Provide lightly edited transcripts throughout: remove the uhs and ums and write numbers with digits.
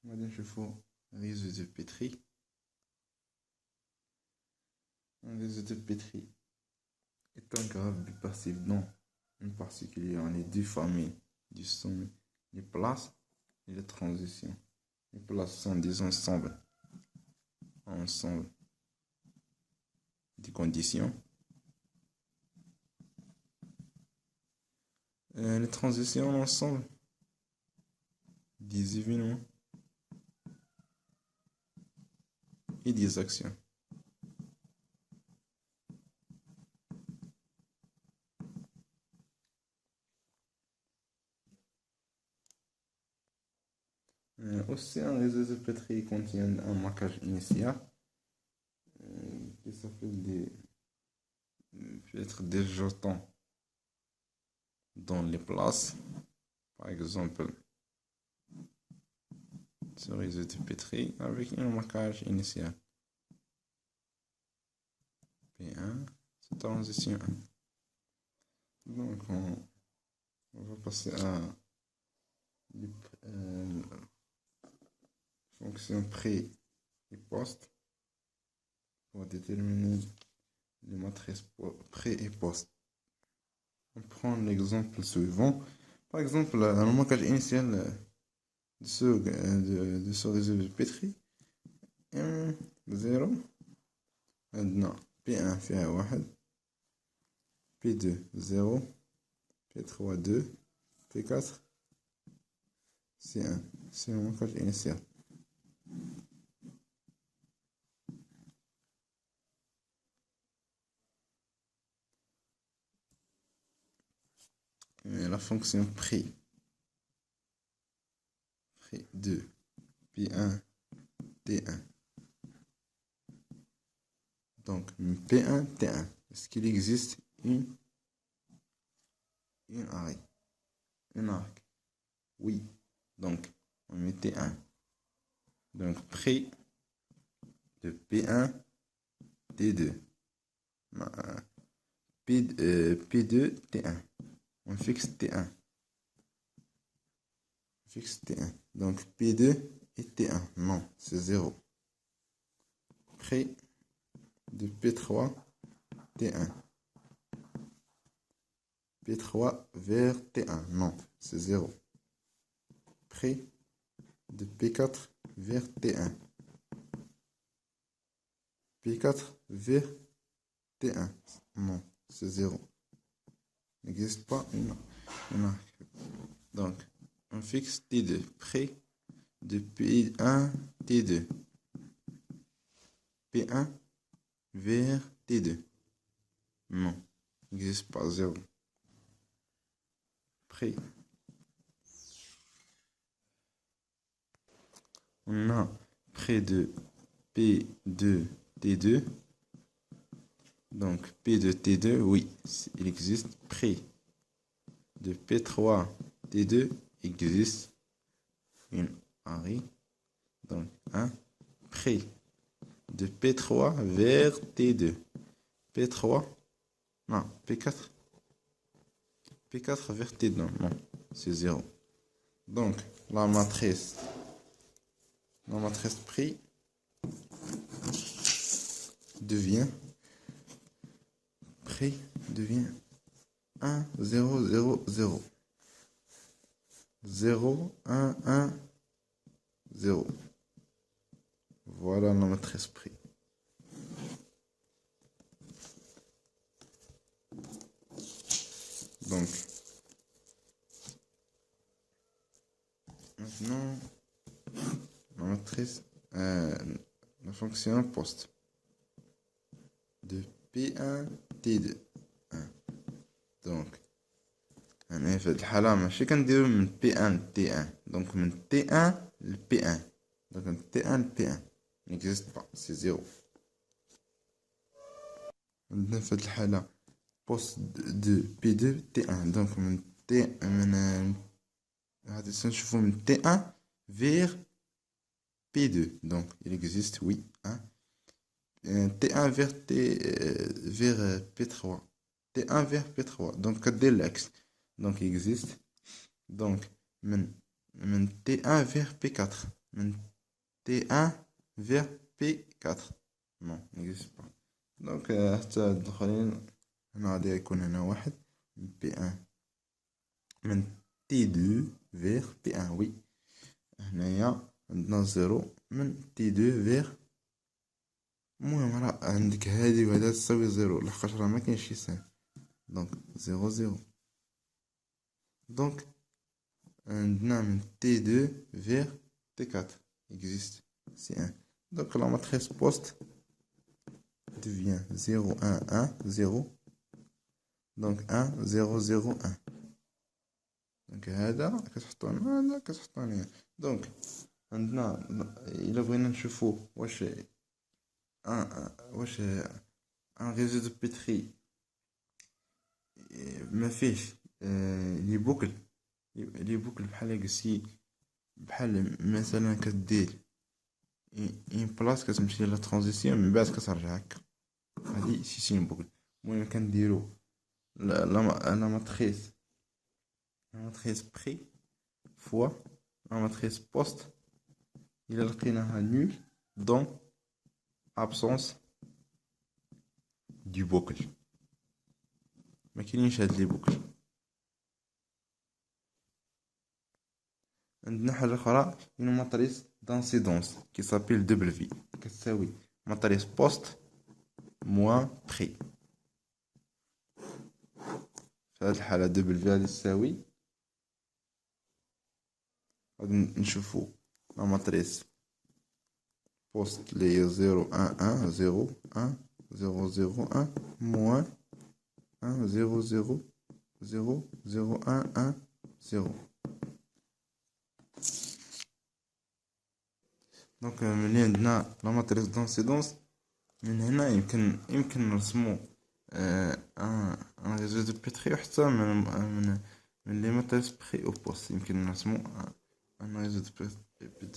غادي نشوفو réseau de Petri. Un réseau de Petri est un graphe bipartite dont une particulière en les deux familles du sommet, les places et les transitions. Les places sont des ensembles de conditions. Les transitions, l'ensemble des événements et des actions. Aussi, un réseau de Petri contient un marquage initial qui s'appelle peut-être des jetons dans les places. Par exemple, ce réseau de Petri avec un marquage initial. P1, c'est transition 1. Donc, on va passer à fonction pré et post pour déterminer les matrices pré et post. On prend l'exemple suivant. Par exemple, le marquage initial de ce réseau de Petri 0 عندنا P1 فيها 1 P2 0 P3 2 P4 C1 c'est le marquage initial. Et la fonction prix 2 P1 T1. Donc P1 T1. Est-ce qu'il existe une arrêt, un arc? Oui. Donc on met T1. Donc prix de P1 T2. P2 T1. On fixe T1. Donc P2 et T1. Non, c'est 0. Prix de P3 T1. P3 vers T1. Non, c'est 0. Prix de P4 vers T1. P4 vers T1. Non, c'est 0. Il n'existe pas une arc. Donc, on fixe T2. Près de P1 T2. P1 vers T2. Non, il n'existe pas 0. Près. On a près de P2 T2. Donc P2 T2, oui, il existe. Près de P3 T2 existe une arrêt. Donc 1. Près de P3 vers T2. P3, non, P4. P4 vers T2, non, c'est 0. Donc la matrice prix devient 1, 0, 0, 0. 0, 1, 1, 0. Voilà la matrice prix. Donc, maintenant, la matrice, la fonction post de P1 T2. Donc, أنا في الحالة ماشي كنديرو من P1 T1. Donc من T1 ل P1. Donc من T1 ل P1 n'existe pas, c'est 0. عندنا في الحالة post de P2 T1. Donc من هادي نشوفو من T1 vers P2. Donc il existe, oui, hein. T1 vers P3. T1 vers P3. Donc كدير العكس. Donc il existe. Donc من T1 vers P4. من T1 vers P4. non n'existe pas. دونك حتى هاد الاخرين هنا غادي يكون هنا واحد من P1 من T2 vers P1. وي هنايا عندنا زيرو من T2 vers. المهم راه عندك هادي وهذا تساوي زيرو لحقاش راه مكاينش شي سين. دونك زيرو زيرو. دونك عندنا من T2 vers T4 existe. C'est 1. Donc la matrice poste devient 0, 1, 1, 0. Donc 1, 0, 0, 1. Donc هذا كتحطو هنا هذا كتحطو هنا. دونك عندنا إلا بغينا نشوفو واش ان ريزو دو بيتري ما فيهش لي بوكل بحال هكا بحال مثلا كدير اون بلاص كتمشي لا ترانزيسيون من بعد كترجع هكا هادي سي بوكل. المهم كنديرو لا ماتريس بري فوا لا ماتريس بوست الا لقيناها نول دون ابسونس دو بوكل. ما كاينينش هاد لي بوكل. عندنا حاجه اخرى اون ماتريس دانسيدونس كي سابيل دبل في كتساوي ماتريس بوست موان بري. في هاد الحاله دبل في غادي تساوي غادي نشوفو لا ماتريس بوست لي هي 0 1 1 0 1 0 0 1 موان 1 0 0 0 0 1 1 0. دونك ملي عندنا لا ماتريس دانسيدونس من هنا يمكن نرسمو ان ريزو دو بيتري وحتى من لي ماتريس بري او بوست يمكن نرسمو ان ريزو دو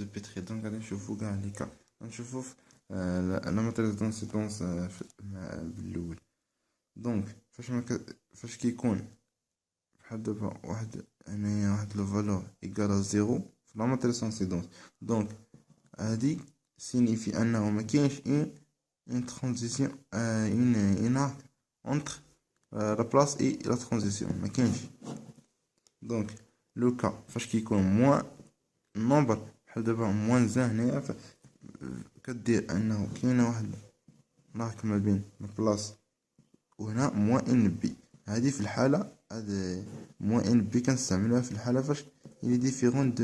بيتري. دونك غادي نشوفو كاع لي كا نشوفو لا ماتريس دانسيدونس بالاول. دونك فاش كيكون بحال دابا واحد هنايا واحد لو فالور ايكال زيرو في لا ماتريس دانسيدونس. دونك هادي سينيفي انه ما كاينش une transition une arc entre la place et la transition ما كاينش. دونك لو كا فاش كيكون موان نومبر بحال دابا موان زان هنايا كدير انه كاينه واحد الارك ما بين البلاص وهنا موان ان بي. هذه في الحاله هاد موان ان بي كنستعملوها في الحاله فاش il est différent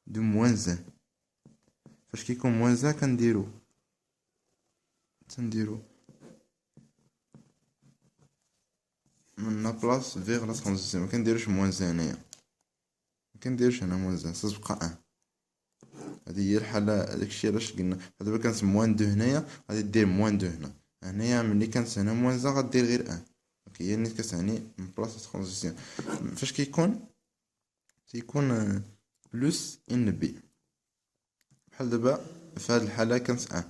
de موان زان. فاش كيكون موان زان كنديرو من لا بلاص فيغ لا ترانزيسيون. ما كنديروش موان زان هنايا ما كنديروش هنا موان زان تبقى ان. هذه هي الحاله داكشي علاش قلنا دابا كانت موان دو هنايا غادي دير موان دو هنايا ملي كانت هنا موان زان غدير غير ان. دونك هي اللي كتعني من بلاصه ترانزيسيون. فاش كيكون بلس ان بي بحال دابا في هاد الحاله كانت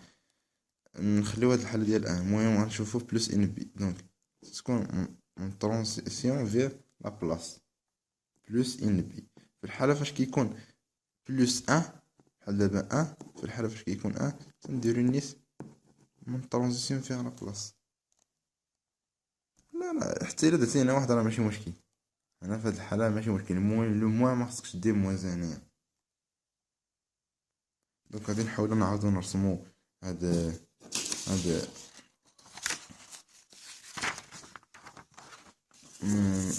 ان نخليو هاد الحاله ديال ان. المهم غنشوفو بلس ان بي. دونك تكون من ترانزيسيون فيغ لا بلاص بلس ان بي. في الحاله فاش كيكون بلس ان بحال دابا ان في الحاله فاش كيكون ان تنديرو نيس من ترانزيسيون فيغ لا بلاص. لا حتى الا درتي هنا واحد راه ماشي مشكل. هنا في هاد الحاله ماشي مشكل. المهم لو موان ما خصكش دير موان زان هنايا. دونك غادي نحاولو نعاودو نرسمو هاد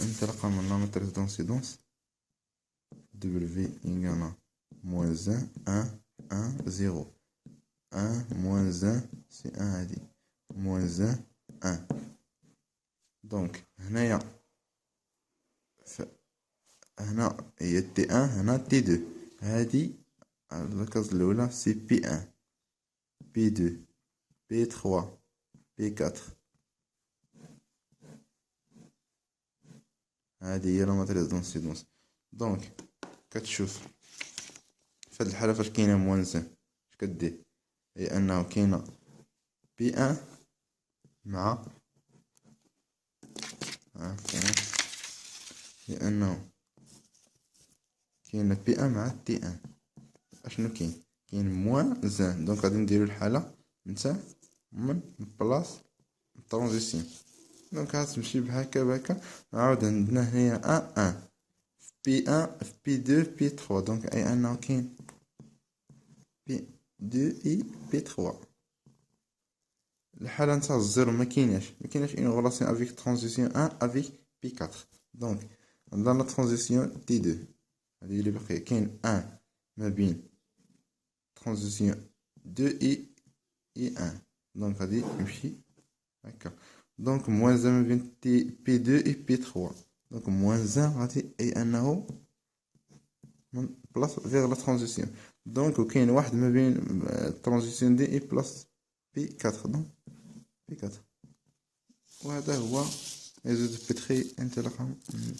انطلاقا من لا ماتريس دانسيدونس دبل في إيكالا موان زان ان ان زيرو ان موان زان سي ان هادي موان زان ان. دونك هنايا هنا هي تي ان هنا تي دو. هادي الكاز الاولى سي بي ان بي دو بي تخوا بي كاتر. هادي هي لا ماتريس دانسيدونس. دونك كتشوف في هاد الحاله فاش كاينه موان زان اش كدير هي انه كاينه بي ان مع لانه كاينه بي ان مع تي ان. اشنو كاين كاين موان زان. دونك غادي نديرو الحالة نتاع من بلاص ترانزيسيون. دونك عاد تمشي بهاكا بهاكا. نعاود عندنا هنايا ان في بي ان في بي دو بي تخوا. دونك اي انه كاين بي دو اي بي تخوا. الحالة نتاع الزيرو مكايناش اون غولاسيون افيك ترانزيسيون ان افيك بي كاتر. دونك عندنا لا ترانزيسيون تي دو هادي اللي باقية. كاين ان ما بين ترانزيسيون دو اي ان. دونك غادي نمشي هكا. دونك موان زان ما بين تي بي دو اي بي تخوا. دونك موان زان غادي اي انه من بلاص فيغ لا ترانزيسيون. دونك وكاين واحد ما بين ترانزيسيون دي اي بلاص بي كاتر. دونك بي كاتر. وهذا هو ريزو دو بيتري انطلاقا من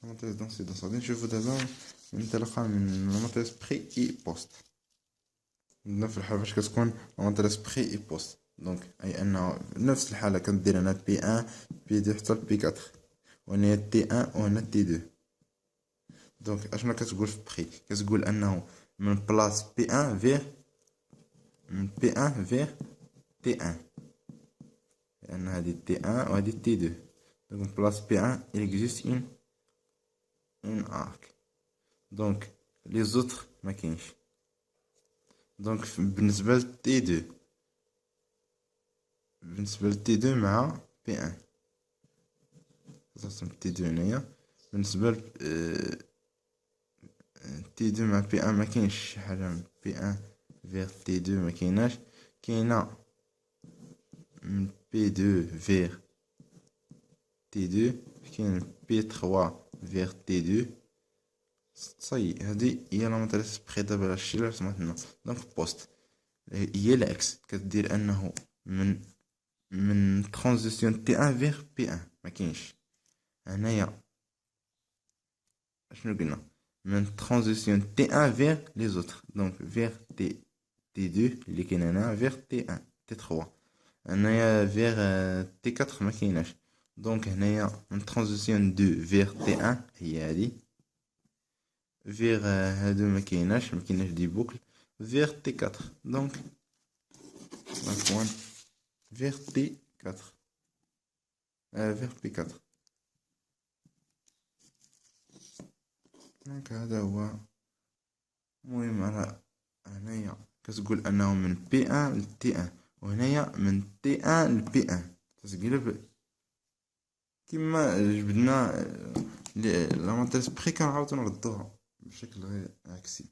لاماتريس دونسيدونس. غادي نشوفو دابا انطلاقا من لاماتريس بري اي بوست. عندنا في الحالة فاش كتكون لاماتريس بري اي بوست. دونك اي انه نفس الحالة كندير انا بي ان بي دو حتى بي كاتر، وهنا تي ان وهنا تي دو. دونك اشنو كتقول في بري؟ كتقول انه من بلاص بي ان فيغ من بي ان فيغ تي ان، لان هادي تي ان وهادي تي دو. دونك من بلاص بي ان il existe une arc. دونك لي زوتر مكاينش. دونك بالنسبة لتي دو، بالنسبة لتي دو مع بي ان خاصة تي دو هنايا. بالنسبة تي دو مع بي ان مكاينش شي حاجة من بي ان فيغ تي دو مكايناش. كاينة من بي دو فيغ تي دو، كاين بي تخوا فيغ تي دو. صاي هادي هي لا ماتريس بخي دابا هادشي اللي رسمتنا. دونك بوست هي العكس، كدير انه من ترانزيسيون تي ان فيغ بي ان مكاينش. هنايا اشنو قلنا؟ من ترانزيسيون تي ان فيغ لي زوتر. دونك فيغ تي دو اللي كاين هنا فيغ تي ان تي تخوا. هنايا فيغ تي كاتر مكايناش. دونك هنايا من ترانزيسيون دو فيغ تي ان هي هادي. فيغ هادو مكايناش دي بوكل فيغ تي كاتر. دونك وان فيغ بي كاتر فيغ بي كاتر. دونك هذا هو. المهم على هنايا كتقول انه من بي ان لتي ان، وهنايا من تي ان لبي ان. تتقلب كيما جبدنا لا ماتريس بخي كنعاودو نردوها بشكل غير عكسي.